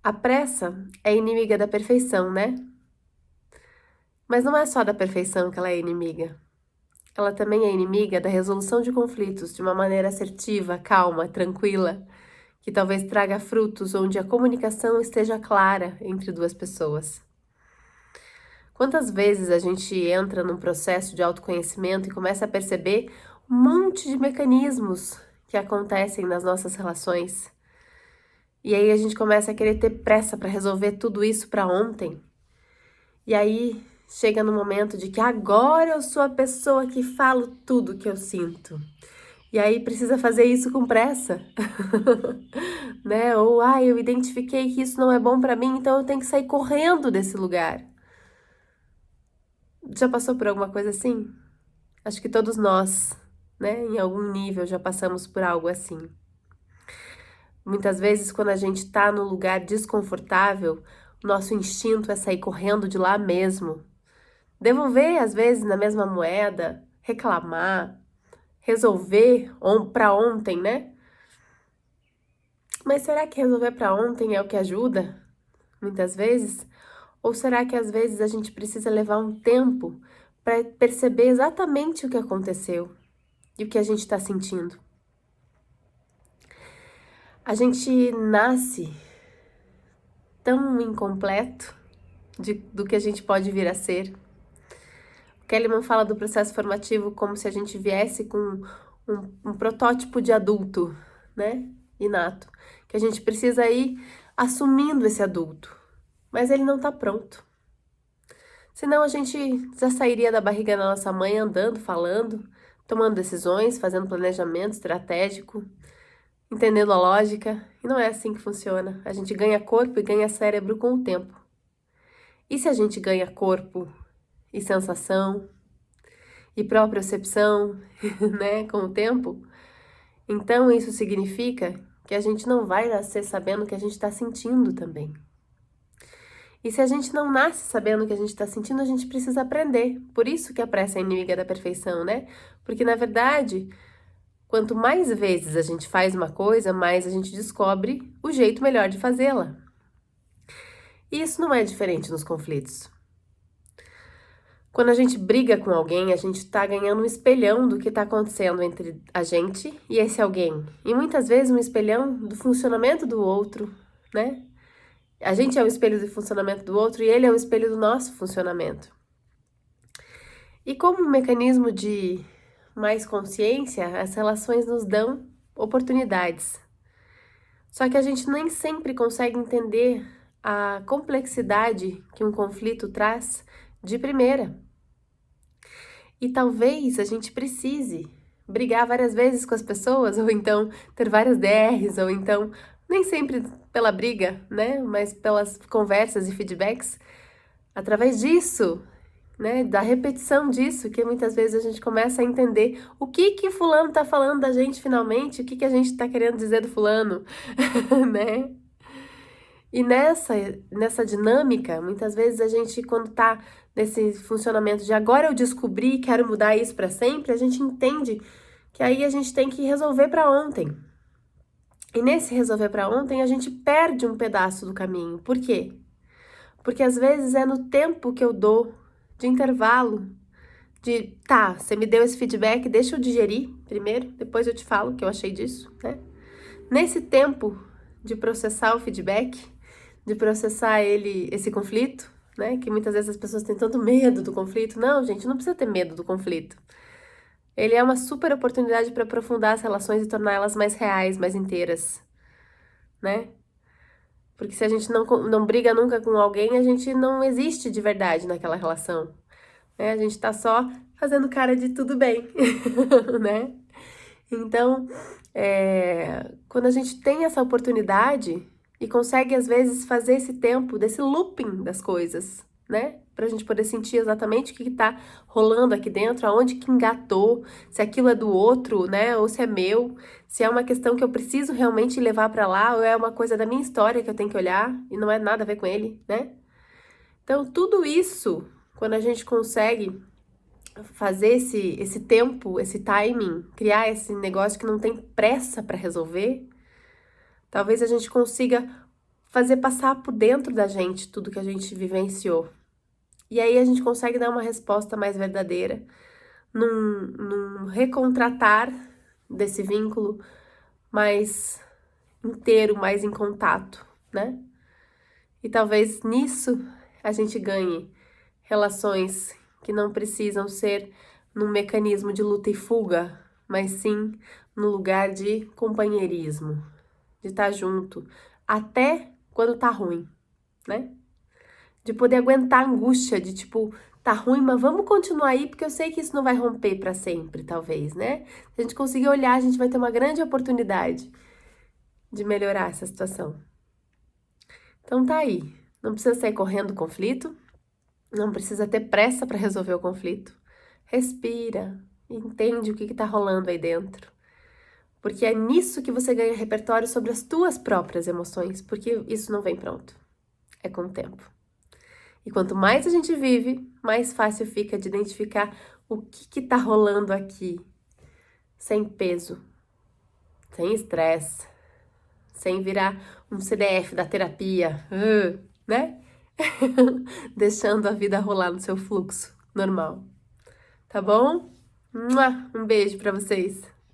A pressa é inimiga da perfeição, né? Mas não é só da perfeição que ela é inimiga. Ela também é inimiga da resolução de conflitos de uma maneira assertiva, calma, tranquila, que talvez traga frutos onde a comunicação esteja clara entre duas pessoas. Quantas vezes a gente entra num processo de autoconhecimento e começa a perceber um monte de mecanismos que acontecem nas nossas relações? E aí a gente começa a querer ter pressa para resolver tudo isso para ontem. E aí chega no momento de que agora eu sou a pessoa que falo tudo que eu sinto. E aí precisa fazer isso com pressa, né? Ou eu identifiquei que isso não é bom para mim, então eu tenho que sair correndo desse lugar. Já passou por alguma coisa assim? Acho que todos nós, né, em algum nível já passamos por algo assim. Muitas vezes, quando a gente está num lugar desconfortável, o nosso instinto é sair correndo de lá mesmo. Devolver, às vezes, na mesma moeda, reclamar, resolver para ontem, né? Mas será que resolver para ontem é o que ajuda? Muitas vezes? Ou será que às vezes a gente precisa levar um tempo para perceber exatamente o que aconteceu e o que a gente está sentindo? A gente nasce tão incompleto do que a gente pode vir a ser. O Kahneman fala do processo formativo como se a gente viesse com um protótipo de adulto, né? Inato. Que a gente precisa ir assumindo esse adulto. Mas ele não está pronto. Senão a gente já sairia da barriga da nossa mãe andando, falando, tomando decisões, fazendo planejamento estratégico, entendendo a lógica. E não é assim que funciona. A gente ganha corpo e ganha cérebro com o tempo. E se a gente ganha corpo e sensação e propriocepção, né, com o tempo, então isso significa que a gente não vai nascer sabendo o que a gente está sentindo também. E se a gente não nasce sabendo o que a gente está sentindo, a gente precisa aprender. Por isso que a pressa é inimiga da perfeição, né? Porque, na verdade, quanto mais vezes a gente faz uma coisa, mais a gente descobre o jeito melhor de fazê-la. E isso não é diferente nos conflitos. Quando a gente briga com alguém, a gente está ganhando um espelhão do que está acontecendo entre a gente e esse alguém. E muitas vezes um espelhão do funcionamento do outro, né? A gente é o espelho do funcionamento do outro e ele é o espelho do nosso funcionamento. E como um mecanismo de mais consciência, as relações nos dão oportunidades. Só que a gente nem sempre consegue entender a complexidade que um conflito traz de primeira. E talvez a gente precise brigar várias vezes com as pessoas, ou então ter várias DRs, ou então, nem sempre pela briga, né? Mas pelas conversas e feedbacks. Através disso, né, da repetição disso, que muitas vezes a gente começa a entender o que fulano tá falando da gente finalmente, o que a gente tá querendo dizer do fulano, né? E nessa dinâmica, muitas vezes a gente, quando tá nesse funcionamento de agora eu descobri, quero mudar isso para sempre, a gente entende que aí a gente tem que resolver para ontem. E nesse resolver para ontem, a gente perde um pedaço do caminho. Por quê? Porque às vezes é no tempo que eu dou de intervalo, você me deu esse feedback, deixa eu digerir primeiro, depois eu te falo o que eu achei disso, né? Nesse tempo de processar o feedback, de processar esse conflito, né? Que muitas vezes as pessoas têm tanto medo do conflito. Não, gente, não precisa ter medo do conflito. Ele é uma super oportunidade para aprofundar as relações e torná-las mais reais, mais inteiras, né? Porque se a gente não briga nunca com alguém, a gente não existe de verdade naquela relação, né? A gente tá só fazendo cara de tudo bem, né? Então, quando a gente tem essa oportunidade e consegue, às vezes, fazer esse tempo, desse looping das coisas, né? Pra gente poder sentir exatamente o que tá rolando aqui dentro, aonde que engatou, se aquilo é do outro, né? Ou se é meu, se é uma questão que eu preciso realmente levar pra lá, ou é uma coisa da minha história que eu tenho que olhar e não é nada a ver com ele, né? Então, tudo isso, quando a gente consegue fazer esse tempo, esse timing, criar esse negócio que não tem pressa para resolver, talvez a gente consiga fazer passar por dentro da gente tudo que a gente vivenciou. E aí a gente consegue dar uma resposta mais verdadeira, num recontratar desse vínculo mais inteiro, mais em contato, né? E talvez nisso a gente ganhe relações que não precisam ser num mecanismo de luta e fuga, mas sim no lugar de companheirismo, de estar junto, até quando tá ruim, né? De poder aguentar a angústia de tipo, tá ruim, mas vamos continuar aí, porque eu sei que isso não vai romper para sempre, talvez, né? Se a gente conseguir olhar, a gente vai ter uma grande oportunidade de melhorar essa situação. Então tá aí. Não precisa sair correndo do conflito, não precisa ter pressa para resolver o conflito. Respira, entende o que tá rolando aí dentro. Porque é nisso que você ganha repertório sobre as tuas próprias emoções, porque isso não vem pronto. É com o tempo. E quanto mais a gente vive, mais fácil fica de identificar o que tá rolando aqui, sem peso, sem estresse, sem virar um CDF da terapia, né? Deixando a vida rolar no seu fluxo normal. Tá bom? Um beijo pra vocês.